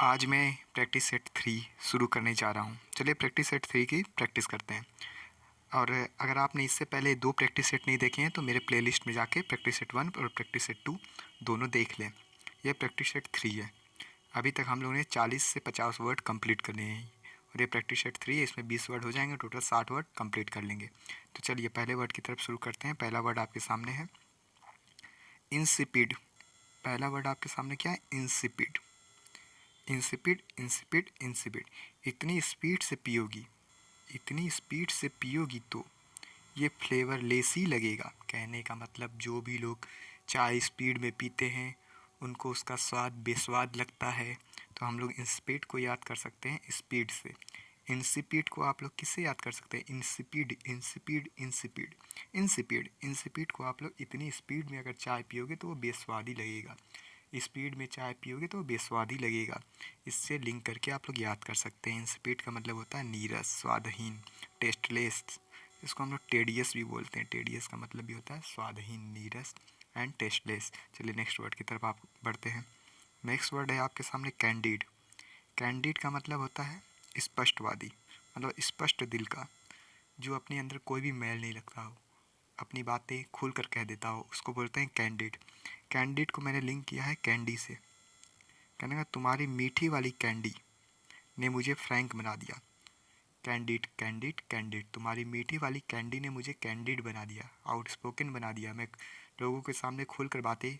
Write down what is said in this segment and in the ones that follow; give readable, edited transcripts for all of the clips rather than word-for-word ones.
आज मैं practice set 3 शुरू करने जा रहा हूँ। चलिए प्रैक्टिस सेट 3 की प्रैक्टिस करते हैं। और अगर आपने इससे पहले 2 प्रैक्टिस सेट नहीं देखे हैं तो मेरे प्लेलिस्ट में जाके प्रैक्टिस सेट 1 और प्रैक्टिस सेट 2 दोनों देख लें। यह प्रैक्टिस सेट 3 है। अभी तक हम लोगों ने 40 से 50 वर्ड कंप्लीट करने हैं और ये प्रैक्टिस सेट 3 है, इसमें 20 वर्ड हो जाएंगे, टोटल 60 वर्ड कंप्लीट कर लेंगे। तो चलिए पहले वर्ड की तरफ शुरू करते हैं। पहला वर्ड आपके सामने है इंसिपिड। पहला वर्ड आपके सामने क्या है? इंसिपिड। Insipid insipid insipid. इतनी स्पीड से पियोगी, इतनी स्पीड से पियोगी तो ये फ्लेवर लेस ही लगेगा। कहने का मतलब जो भी लोग चाय स्पीड में पीते हैं उनको उसका स्वाद बेस्वाद लगता है। तो हम लोग इंसिपिड को याद कर सकते हैं स्पीड से। इंसिपिड को आप लोग किससे याद कर सकते हैं? Insipid insipid insipid insipid insipid को आप लोग इतनी स्पीड में अगर चाय पियोगे तो वो बेस्वाद ही लगेगा। स्पीड में चाय पियोगे तो बेस्वाद ही लगेगा। इससे लिंक करके आप लोग याद कर सकते हैं। इंसिपिड का मतलब होता है नीरस, स्वादहीन, टेस्टलेस। इसको हम लोग टेडियस भी बोलते हैं। टेडियस का मतलब भी होता है स्वादहीन, नीरस एंड टेस्टलेस। चलिए नेक्स्ट वर्ड की तरफ आप बढ़ते हैं। नेक्स्ट वर्ड है आपके सामने कैंडिड। कैंडिड का मतलब होता है स्पष्टवादी, मतलब स्पष्ट दिल का, जो अपने अंदर कोई भी मैल नहीं रखता हो, अपनी बातें खुल कर कह देता हो, उसको बोलते हैं कैंडिड। कैंडिड को मैंने लिंक किया है कैंडी से। कहने का तुम्हारी मीठी वाली कैंडी ने मुझे फ्रैंक बना दिया। कैंडिड कैंडिड कैंडिड, तुम्हारी मीठी वाली कैंडी ने मुझे कैंडिड बना दिया, आउटस्पोकन बना दिया। मैं लोगों के सामने खुलकर बातें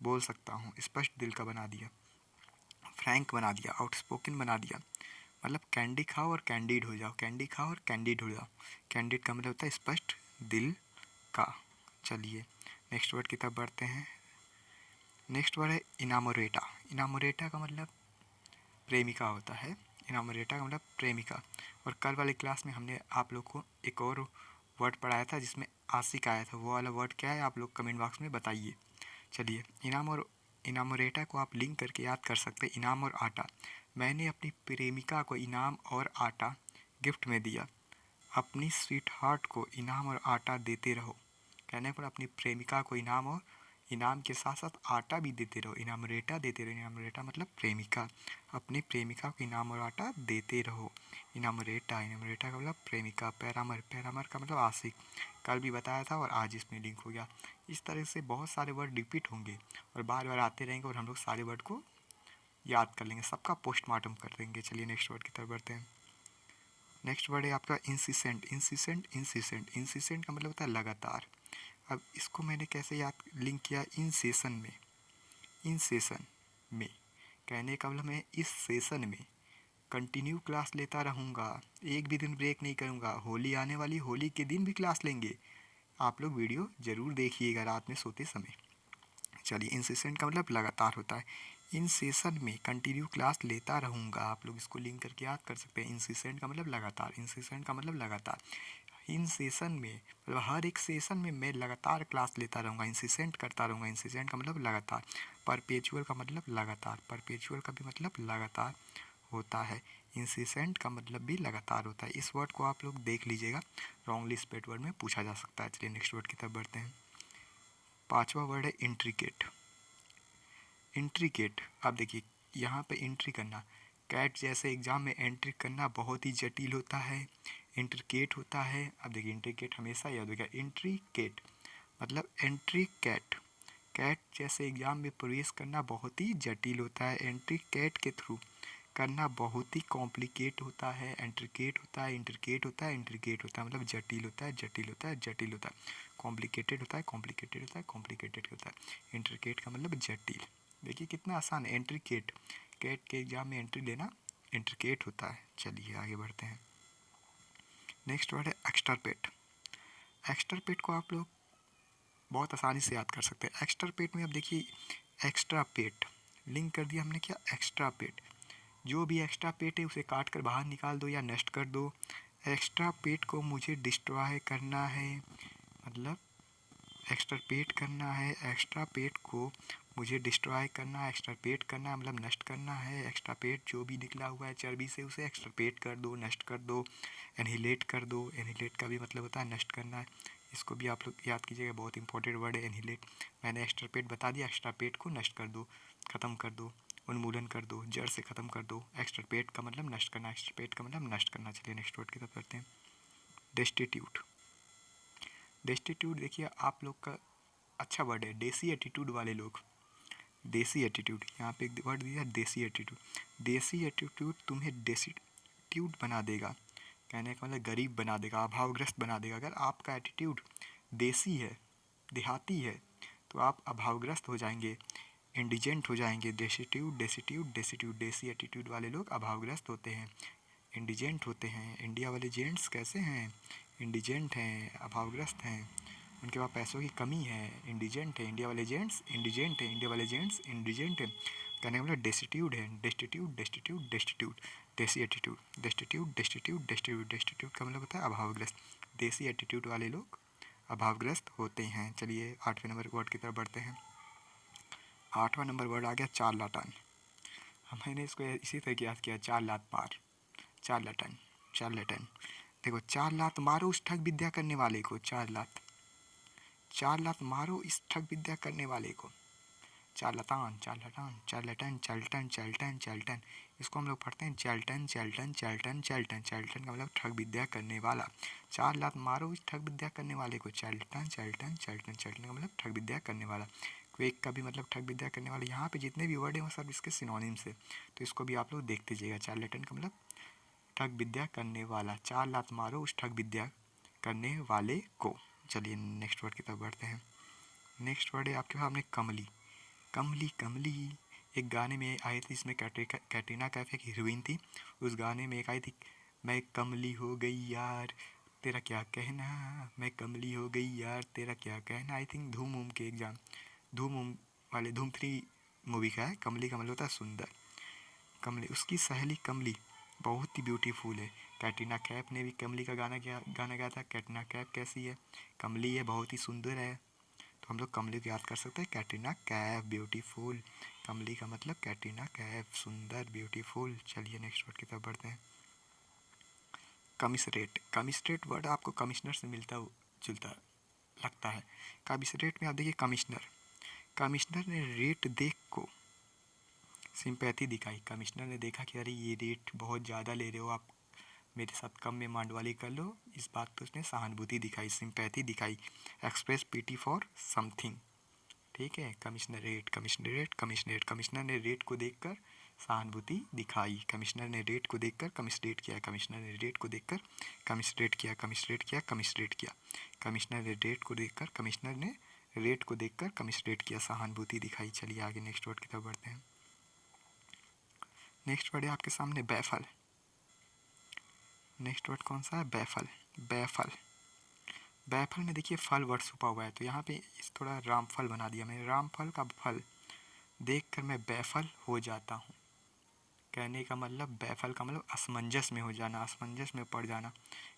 बोल सकता हूँ, स्पष्ट दिल का बना दिया, फ्रैंक बना दिया, आउटस्पोकन बना दिया। मतलब कैंडी खाओ और कैंडिड हो जाओ, कैंडी खाओ और कैंडिड हो जाओ। कैंडिड का मतलब होता है स्पष्ट दिल का। चलिए नेक्स्ट वर्ड की तरफ बढ़ते हैं। नेक्स्ट वर्ड है इनामोरेटा। इनामोरेटा का मतलब प्रेमिका होता है। इनामोरेटा का मतलब प्रेमिका। और कल वाली क्लास में हमने आप लोग को एक और वर्ड पढ़ाया था जिसमें आशिक आया था। वो वाला वर्ड क्या है आप लोग कमेंट बॉक्स में बताइए। चलिए इनामोरेटा को आप लिंक करके याद कर सकते हैं। इनाम और आटा। मैंने अपनी प्रेमिका को इनाम और आटा गिफ्ट में दिया। अपनी स्वीट हार्ट को इनाम और आटा देते रहो। कहने पर अपनी प्रेमिका को इनाम और इनाम के साथ साथ आटा भी देते रहो। इनामोरेटा देते रहो। इनामोरेटा मतलब प्रेमिका। अपनी प्रेमिका को इनाम और आटा देते रहो। इनामोरेटा। इनामोरेटा का मतलब प्रेमिका। पैरामर। पैरामर का मतलब आशिक। कल भी बताया था और आज इसमें लिंक हो गया। इस तरह से बहुत सारे वर्ड रिपीट होंगे और बार बार आते रहेंगे और हम लोग सारे वर्ड को याद कर लेंगे, सबका पोस्टमार्टम कर देंगे। चलिए नेक्स्ट वर्ड की तरफ बढ़ते हैं। नेक्स्ट वर्ड है आपका इंसिसेंट। इंसिसेंट इंसिसेंट इंसिसेंट का मतलब होता है लगातार। अब इसको मैंने कैसे याद लिंक किया? इन सेशन में। इन सेशन में कहने का मतलब मैं इस सेशन में कंटिन्यू क्लास लेता रहूँगा, एक भी दिन ब्रेक नहीं करूँगा। होली आने वाली, होली के दिन भी क्लास लेंगे। आप लोग वीडियो ज़रूर देखिएगा रात में सोते समय। चलिए इंसिस्टेंट का मतलब लगातार होता है। इन सेशन में कंटिन्यू क्लास लेता रहूँगा। आप लोग इसको लिंक करके याद कर सकते हैं। इंसिस्टेंट का मतलब लगातार। इंसिस्टेंट का मतलब लगातार। इन सेशन में मतलब हर एक सेशन में मैं लगातार क्लास लेता रहूँगा, इंसिस्टेंट करता रहूँगा। इंसिस्टेंट का मतलब लगातार। परपेचुअल का मतलब लगातार। परपेचुअल का भी मतलब लगातार होता है। इंसिस्टेंट का मतलब भी लगातार होता है। इस वर्ड को आप लोग देख लीजिएगा, रॉन्गली स्पेल्ड वर्ड में पूछा जा सकता है। चलिए नेक्स्ट वर्ड की तरफ बढ़ते हैं। पांचवा वर्ड है इंट्रिकेट। इंट्रिकेट, आप देखिए यहाँ पे एंट्री करना, कैट जैसे एग्ज़ाम में एंट्री करना बहुत ही जटिल होता है, इंट्रिकेट होता है। अब देखिए इंट्रिकेट हमेशा याद होगा। इंट्रिकेट मतलब एंट्री कैट। कैट जैसे एग्ज़ाम में प्रवेश करना बहुत ही जटिल होता है। एंट्री कैट के थ्रू करना बहुत ही कॉम्प्लिकेट होता है। इंट्रिकेट होता है, इंट्रिकेट होता है, इंट्रिकेट होता है मतलब जटिल होता है, जटिल होता है, जटिल होता है। कॉम्प्लिकेटेड होता है, कॉम्प्लिकेटेड होता है, कॉम्प्लिकेटेड होता है। इंट्रिकेट का मतलब जटिल। देखिए कितना आसान है। इंट्रिकेट, कैट के एग्ज़ाम में एंट्री लेना इंट्रिकेट होता है। चलिए आगे बढ़ते हैं। नेक्स्ट वर्ड है एक्स्ट्रापेट। एक्स्ट्रापेट को आप लोग बहुत आसानी से याद कर सकते हैं। एक्स्ट्रापेट में अब देखिए एक्स्ट्रा पेट लिंक कर दिया हमने। क्या? एक्स्ट्रा पेट। जो भी एक्स्ट्रा पेट है उसे काट कर बाहर निकाल दो या नष्ट कर दो। एक्स्ट्रा पेट को मुझे डिस्ट्रॉय करना है, मतलब एक्सटरपेट करना है। एक्स्ट्रा पेट को मुझे डिस्ट्रॉय करना है, एक्सटरपेट करना है मतलब नष्ट करना है। एक्स्ट्रा पेट जो भी निकला हुआ है चर्बी से उसे एक्सटरपेट कर दो, नष्ट कर दो, एनहिलेट कर दो। एनहिलेट का भी मतलब होता है नष्ट करना है। इसको भी आप लोग याद कीजिएगा, बहुत इंपॉर्टेंट वर्ड है एनहिलेट। मैंने एक्स्ट्रा पेट बता दिया, एक्स्ट्रा पेट को नष्ट कर दो, ख़त्म कर दो, उन्मूलन कर दो, जड़ से ख़त्म कर दो। एक्सटर्पेट का मतलब नष्ट करना, एक्सटर्पेट का मतलब नष्ट करना। चलिए नेक्स्ट वर्ड की तरफ करते हैं। डेस्टिट्यूट। डेस्टिट्यूट देखिए आप लोग का अच्छा वर्ड है, देसी एटीट्यूड वाले लोग। देसी एटीट्यूड, यहाँ पे एक वर्ड दिया देसी एटीट्यूड। देसी एटीट्यूड तुम्हें डेस्टिट्यूट बना देगा, कहने का मतलब गरीब बना देगा, अभावग्रस्त बना देगा। अगर आपका एटीट्यूड देसी है, देहाती है, तो आप अभावग्रस्त हो जाएंगे, इंडिजेंट हो जाएंगे। डेस्टिट्यूट डेस्टिट्यूट डेस्टिट्यूट, देसी एटीट्यूड वाले लोग अभावग्रस्त होते हैं, इंडिजेंट होते हैं। इंडिया वाले जेंट्स कैसे हैं? इंडिजेंट हैं, अभावग्रस्त हैं, उनके पास पैसों की कमी है, इंडिजेंट है। इंडिया वाले जेंट्स इंडिजेंट हैं, इंडिया वाले जेंट्स इंडिजेंट हैं। कहने का मतलब डेस्टिट्यूड है, डेस्टिट्यूट डेस्टिट्यूट डेस्टिट्यूट। देसी attitude, destitute destitute destitute, destitute का मतलब होता है अभावग्रस्त। देसी एटीट्यूड वाले लोग अभावग्रस्त होते हैं। चलिए 8वें नंबर वर्ड की तरफ बढ़ते हैं। 8वां नंबर वर्ड आ गया चार्लाटन। मैंने इसको इसी तरह याद किया, चार लात मार, चार्लाटन, चार्लाटन। देखो, चार लात मारो उस ठग विद्या करने वाले को, चार लात, चार लात मारो इस ठग विद्या करने वाले को। चार्लाटान, चार्लाटान, चार्लाटन, चार्ल्टन, चार्ल्टन, चार्ल्टन। इसको हम लोग पढ़ते हैं Charlton, Charlton, Charlton, Charlton. Charlton का मतलब ठग विद्या करने वाला। चार लात मारो इस ठग विद्या करने वाले को, चार्ल्टन, चार्ल्टन, चार्ल्टन। चार्ल्टन का मतलब ठग विद्या करने वाला। क्वेक का भी मतलब ठग विद्या करने वाला। यहाँ पे जितने भी वर्ड हैं वो सब इसके सिनोनिम्स है, तो इसको भी आप लोग देखते जाइएगा। चार्लाटन का मतलब ठग विद्या करने वाला। चार लात मारो उस ठग विद्या करने वाले को। चलिए नेक्स्ट वर्ड की तरफ बढ़ते हैं। नेक्स्ट वर्ड है आपके सामने कमली। कमली, कमली एक गाने में आई थी, इसमें कैटरीना कैफ एक हीरोइन थी। उस गाने में एक आई थी, मैं कमली हो गई यार तेरा क्या कहना, मैं कमली हो गई यार तेरा क्या कहना। आई थिंक धूम उम के एग्जाम, धूम उम वाले धूम 3 मूवी का है। कमली का मतलब होता है सुंदर। कमली, उसकी सहेली कमली बहुत ही ब्यूटीफुल है। कैटरीना कैफ ने भी कमली का गाना गाया था। कैटरीना कैफ कैसी है? कमली है, बहुत ही सुंदर है। तो हम लोग कमली को याद कर सकते हैं, कैटरीना कैफ, ब्यूटीफुल। कमली का मतलब कैटरीना कैफ, सुंदर, ब्यूटीफुल। चलिए नेक्स्ट वर्ड की तरफ बढ़ते हैं। कमिश्रेट। कमिश्रेट वर्ड आपको कमिश्नर से मिलता जुलता लगता है। कमिश्रेट में आप देखिए कमिश्नर, कमिश्नर ने रेट देख को सिंपैथी दिखाई। कमिश्नर ने देखा कि अरे ये रेट बहुत ज़्यादा ले रहे हो आप, मेरे साथ कम में मांडवाली कर लो। इस बात पर उसने सहानुभूति दिखाई, सिंपैथी दिखाई। एक्सप्रेस पीटी फॉर समथिंग, ठीक है। Commissionerate, commissionerate, commissionerate. कमिश्नर ने रेट को देखकर सहानुभूति दिखाई। कमिश्नर ने रेट को देखकर कमिश्नरेट किया, कमिश्नर ने रेट को देखकर कमिश्नरेट किया, कमिश्नरेट किया, कमिश्नरेट किया। कमिश्नर ने रेट को देखकर, कमिश्नर ने रेट को देखकर कमिश्नरेट किया, सहानुभूति दिखाई। चलिए आगे नेक्स्ट वर्ड की तरफ बढ़ते हैं। नेक्स्ट वर्ड है आपके सामने बैफल। नेक्स्ट वर्ड कौन सा है? Baffle, baffle. बैफल में देखिए फल वर्ड छुपा हुआ है, तो यहाँ पे इस थोड़ा रामफल बना दिया मैंने। रामफल का फल देखकर मैं बैफल हो जाता हूँ। कहने का मतलब बैफल का मतलब असमंजस में हो जाना, असमंजस में पड़ जाना,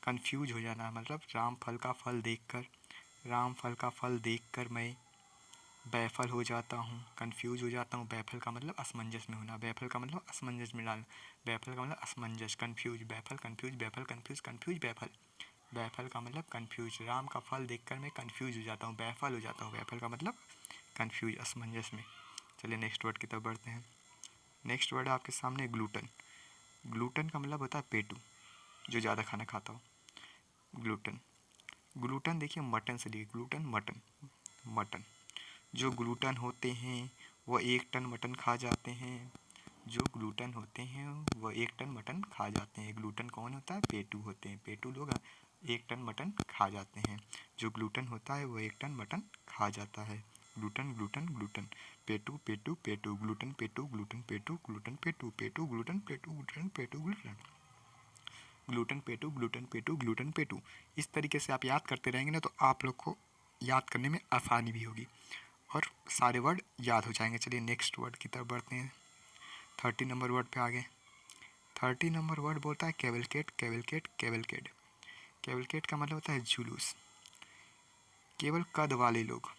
कंफ्यूज हो जाना। मतलब रामफल का फल देखकर, रामफल का फल देखकर मैं बैफल हो जाता हूँ, कंफ्यूज हो जाता हूँ। बैफल का मतलब असमंजस में होना, बैफल का मतलब असमंजस में डालना, बैफल का मतलब असमंजस, confuse, baffle, confuse, baffle, confuse, confuse, baffle. Baffle का मतलब कंफ्यूज। राम का फल देखकर मैं कंफ्यूज हो जाता हूँ, बैफल हो जाता हूँ। बैफल का मतलब कंफ्यूज, असमंजस में। चलिए नेक्स्ट वर्ड की तरफ बढ़ते हैं। नेक्स्ट वर्ड है आपके सामने ग्लूटन। ग्लूटन का मतलब होता है पेटू, जो ज़्यादा खाना खाता हो, ग्लूटन। ग्लूटन देखिए मटन से लिए, ग्लूटन मटन, मटन। जो ग्लूटन होते हैं वो 1 टन मटन खा जाते हैं। जो ग्लूटन होते हैं वो 1 टन मटन खा जाते हैं। ग्लूटन कौन होता है? पेटू होते हैं। पेटू लोग 1 टन मटन खा जाते हैं। जो ग्लूटन होता है वो 1 टन मटन खा जाता है। Glutton, glutton, glutton. पेटू, पेटू, पेटू। ग्लूटन, पेटू, ग्लूटन, पेटू, ग्लूटन, पेटू, पेटू, ग्लूटन, पेटू, ग्लूटन, पेटू, ग्लूटन, ग्लूटन, पेटू, ग्लूटन, पेटू, ग्लूटन, पेटू। इस तरीके से आप याद करते रहेंगे ना, तो आप लोग को याद करने में आसानी भी होगी और सारे वर्ड याद हो जाएंगे। चलिए नेक्स्ट वर्ड की तरफ बढ़ते हैं। 30 नंबर वर्ड पे आ गए। 30 नंबर वर्ड बोलता है कैवलकेट, कैवलकेट, कैवलकेट। कैवलकेट का मतलब होता है जुलूस, केवल कद वाले लोग।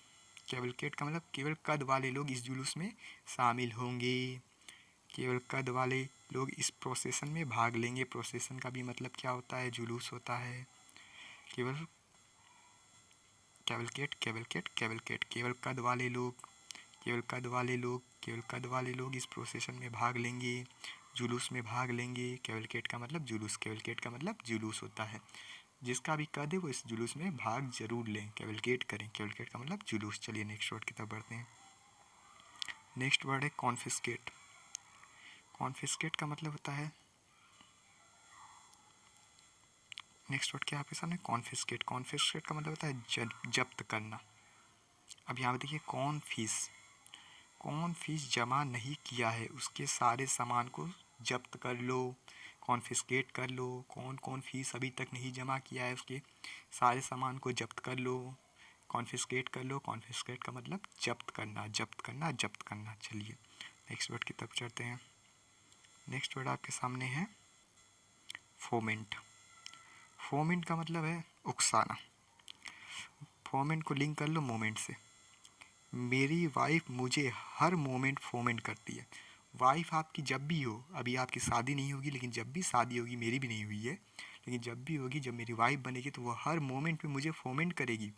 कैवलकेट का मतलब केवल कद वाले लोग इस जुलूस में शामिल होंगे। केवल कद वाले लोग इस प्रोसेसन में भाग लेंगे। प्रोसेसन का भी मतलब क्या होता है? जुलूस होता है। केवल कैवलकेट, कैवलकेट, कैवलकेट। केवल कद वाले लोग, केवल कद वाले लोग केवल कद वाले लोग इस प्रोसेशन में भाग लेंगे, जुलूस में भाग लेंगे। कैवलकेट का मतलब जुलूस, कैवलकेट का मतलब जुलूस होता है। जिसका भी कद है वो इस जुलूस में भाग जरूर लें, कैवलकेट करें। कैवलकेट का मतलब जुलूस। चलिए नेक्स्ट वर्ड की तरफ बढ़ते हैं। नेक्स्ट वर्ड है कॉन्फिस्केट। कॉन्फिस्केट का मतलब होता है, नेक्स्ट वर्ड क्या है आपके सामने, कॉन्फिस्केट। कॉन्फिस्केट का मतलब होता है जब्त करना। अब यहाँ पे देखिए कौन फीस जमा नहीं किया है उसके सारे सामान को जब्त कर लो, कॉन्फिस्केट कर लो। कौन फीस अभी तक नहीं जमा किया है उसके सारे सामान को जब्त कर लो, कॉन्फिस्केट कर लो। कॉन्फिस्केट का मतलब जब्त करना, जब्त करना, जब्त करना। चलिए नेक्स्ट वर्ड की तरफ चढ़ते हैं। नेक्स्ट वर्ड आपके सामने है फोमेंट। फोमेंट का मतलब है उकसाना। फोमेंट को लिंक कर लो मोमेंट से। मेरी वाइफ मुझे हर मोमेंट फोमेंट करती है। वाइफ आपकी जब भी हो, अभी आपकी शादी नहीं होगी लेकिन जब भी शादी होगी, मेरी भी नहीं हुई है लेकिन जब भी होगी, जब मेरी वाइफ बनेगी तो वो हर मोमेंट पे मुझे फोमेंट करेगी,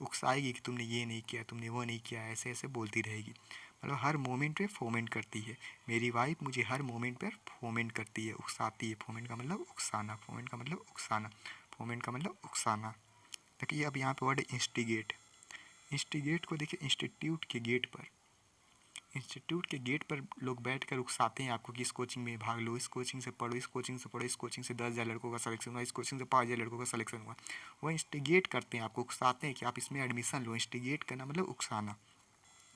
उकसाएगी कि तुमने ये नहीं किया, तुमने वो नहीं किया, ऐसे ऐसे बोलती रहेगी। मतलब हर मोमेंट पे फोमेंट करती है। मेरी वाइफ मुझे हर मोमेंट पर फोमेंट करती है, उकसाती है। फोमेंट का मतलब उकसाना, फोमेंट का मतलब उकसाना, फोमेंट का मतलब उकसाना। देखिए अब यहाँ पे वर्ड इंस्टिगेट। इंस्टिगेट को देखिए इंस्टीट्यूट के गेट पर, इंस्टीट्यूट के गेट पर लोग बैठ कर उकसाते हैं आपको कि इस कोचिंग में भाग लो, इस कोचिंग से पढ़ो, इस कोचिंग से पढ़ो, इस कोचिंग से 10,000 लड़कों का सिलेक्शन हुआ, इस कोचिंग से 5,000 लड़कों का सिलेक्शन हुआ। वो इंस्टिगेट करते हैं आपको, उकसाते हैं कि आप इसमें एडमिशन लो। इंस्टिगेट करना मतलब उकसाना।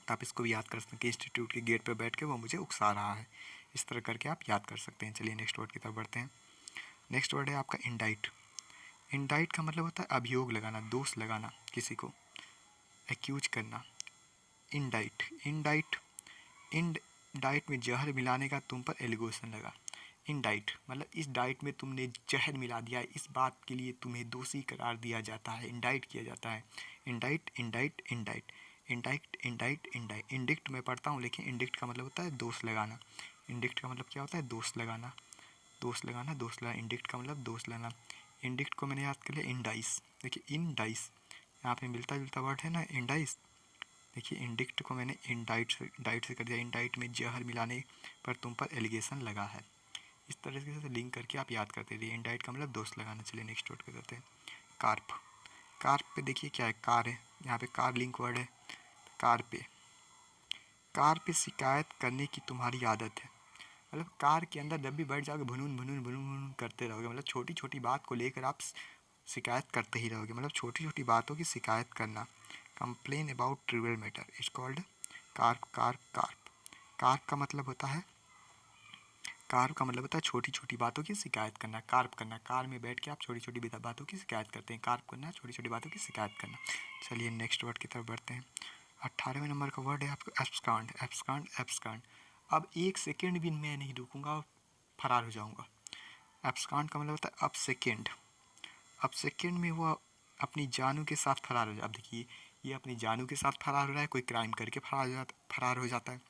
आप इसको भी याद कर सकते हैं कि इंस्टीट्यूट के गेट पर बैठ के वो मुझे उकसा रहा है। इस तरह करके आप याद कर सकते हैं। चलिए नेक्स्ट वर्ड की तरफ बढ़ते हैं। नेक्स्ट वर्ड है आपका इंडाइट। इंडाइट का मतलब होता है अभियोग लगाना, दोष लगाना, किसी को एक्यूज करना। इंडाइट, इन डाइट में जहर मिलाने का तुम पर एलिगेशन लगा। इन डाइट मतलब इस डाइट में तुमने जहर मिला दिया है, इस बात के लिए तुम्हें दोषी करार दिया जाता है, इंडाइट किया जाता है। इंडाइट, इंडाइट, इंडाइट, इंडाइट, इंडाइट, इंडाइट। इंडिक्ट मैं पढ़ता हूँ लेकिन इंडिक्ट का मतलब होता है दोष लगाना। इंडिक्ट का मतलब क्या होता है, दोष लगाना, दोष लगाना, दोष लगाना। इंडिक्ट का मतलब दोष लगाना। इंडिक्ट को मैंने याद कर लिया, इंडाइस। देखिए इंडाइस यहाँ पे मिलता जुलता वर्ड है ना, इंडाइस। देखिए इंडिक्ट को मैंने डाइट से कर दिया। इंडाइट में जहर मिलाने पर तुम पर एलिगेशन लगा है। इस तरह से लिंक करके आप याद करते रहिए। इंडाइट का मतलब दोस्त लगाना। चलिए नेक्स्ट वर्ड पे करते हैं, कार्प। कार्प पे देखिए क्या है, कार है, यहाँ पे कार लिंक वर्ड है। कार पे शिकायत करने की तुम्हारी आदत है। मतलब कार के अंदर जब भी बैठ जाओगे भुनून भुनून भुनून भुनून करते रहोगे। मतलब छोटी छोटी बात को लेकर आप शिकायत करते ही रहोगे। मतलब छोटी छोटी बातों की शिकायत करना। Complain about trivial matter is called carp, carp, carp. Carp का मतलब होता है, कार्प का मतलब होता है छोटी छोटी बातों की शिकायत करना, कार्प करना। कार में बैठ के आप छोटी छोटी बातों की शिकायत करते हैं। कार्प करना, छोटी छोटी बातों की शिकायत करना। चलिए नेक्स्ट वर्ड की तरफ बढ़ते हैं। 18वें नंबर का वर्ड है आपका एब्सकॉन्ड। Abscond, abscond. अब एक सेकेंड भी मैं नहीं रुकूंगा और फरार हो जाऊंगा। एब्सकॉन्ड का मतलब होता है अब सेकेंड। अब सेकेंड में वो अपनी जानू के साथ फरार हो जाता है। अब देखिए ये अपनी जानू के साथ फरार हो रहा है, कोई क्राइम करके फरार हो जाता है।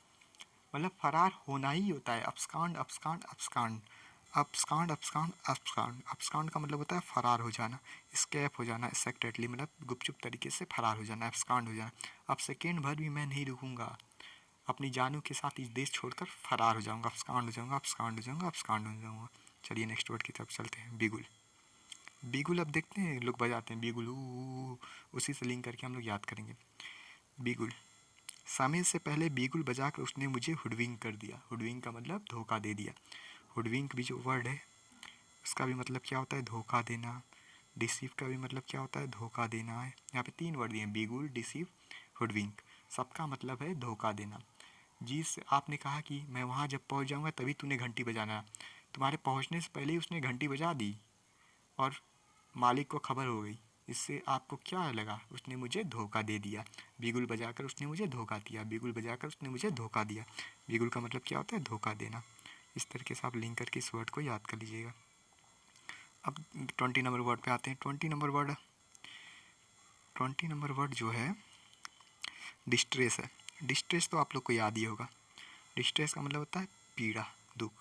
मतलब फरार होना ही होता है। अब्सकॉन्ड, अब्सकॉन्ड, अब्सकॉन्ड, अब्सकॉन्ड, अब्सकॉन्ड, अब्सकॉन्ड। अब्सकॉन्ड का मतलब होता है फरार हो जाना, स्केप हो जाना, सेक्रेटली मतलब गुपचुप तरीके से फरार हो जाना, अब्सकॉन्ड हो जाना। अब सेकेंड भर भी मैं नहीं रुकूंगा, अपनी जानू के साथ इस देश छोड़कर फरार हो जाऊंगा, अब्सकॉन्ड हो जाऊंगा, अब्सकॉन्ड हो जाऊंगा, अब्सकॉन्ड हो जाऊंगा। चलिए नेक्स्ट वर्ड की तरफ चलते हैं, बिगुल। बिगुल अब देखते हैं लोग बजाते हैं बिगुल, उसी से लिंक करके हम लोग याद करेंगे। बिगुल, समय से पहले बिगुल बजाकर उसने मुझे हुडविंक कर दिया। हुडविंक का मतलब धोखा दे दिया। हुडविंक भी जो वर्ड है उसका भी मतलब क्या होता है, धोखा देना। डिसीव का भी मतलब क्या होता है, धोखा देना है। यहाँ पे 3 वर्ड दिए हैं, बिगुल, डिसीव, हुडविंक। सबका मतलब है धोखा देना। जिस आपने कहा कि मैं वहाँ जब पहुँच जाऊँगा तभी तूने घंटी बजाना, तुम्हारे पहुँचने से पहले ही उसने घंटी बजा दी और मालिक को खबर हो गई। इससे आपको क्या लगा, उसने मुझे धोखा दे दिया। बिगुल बजाकर उसने मुझे धोखा दिया, बिगुल बजाकर उसने मुझे धोखा दिया। बिगुल का मतलब क्या होता है, धोखा देना। इस तरीके से आप लिंक करके इस वर्ड को याद कर लीजिएगा। अब 20 नंबर वर्ड पे आते हैं। 20 नंबर वर्ड जो है डिस्ट्रेस है। डिस्ट्रेस तो आप लोग को याद ही होगा। डिस्ट्रेस का मतलब होता है पीड़ा, दुख।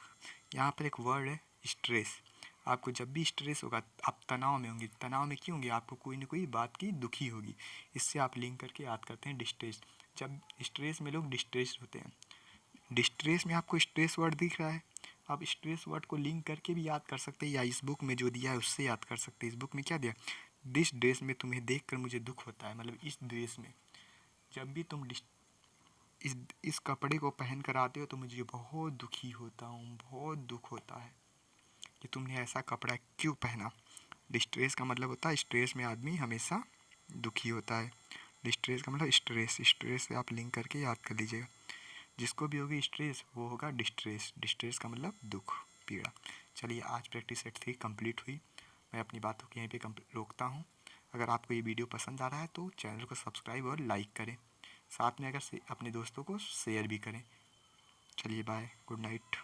यहाँ पर एक वर्ड है स्ट्रेस। आपको जब भी स्ट्रेस होगा आप तनाव में होंगे। तनाव में क्यों होंगे, आपको कोई ना कोई बात की दुखी होगी। इससे आप लिंक करके याद करते हैं डिस्ट्रेस। जब स्ट्रेस में लोग डिस्ट्रेस होते हैं डिस्ट्रेस में आपको स्ट्रेस वर्ड दिख रहा है, आप स्ट्रेस वर्ड को लिंक करके भी याद कर सकते हैं, या इस बुक में जो दिया है उससे याद कर सकते हैं। इस बुक में क्या दिया, दिस ड्रेस में तुम्हें देखकर मुझे दुख होता है, मतलब इस ड्रेस में जब भी तुम इस कपड़े को पहन कर आते हो तो मुझे बहुत दुखी होता हूँ, बहुत दुख होता है कि तुमने ऐसा कपड़ा क्यों पहना। डिस्ट्रेस का मतलब होता है स्ट्रेस में आदमी हमेशा दुखी होता है। डिस्ट्रेस का मतलब स्ट्रेस, स्ट्रेस से आप लिंक करके याद कर लीजिएगा। जिसको भी होगी स्ट्रेस वो होगा डिस्ट्रेस, डिस्ट्रेस का मतलब दुख, पीड़ा। चलिए आज प्रैक्टिस सेट 3 कंप्लीट हुई। मैं अपनी बातों को यहीं पे रोकता हूँ। अगर आपको ये वीडियो पसंद आ रहा है तो चैनल को सब्सक्राइब और लाइक करें, साथ में अगर अपने दोस्तों को शेयर भी करें। चलिए बाय, गुड नाइट।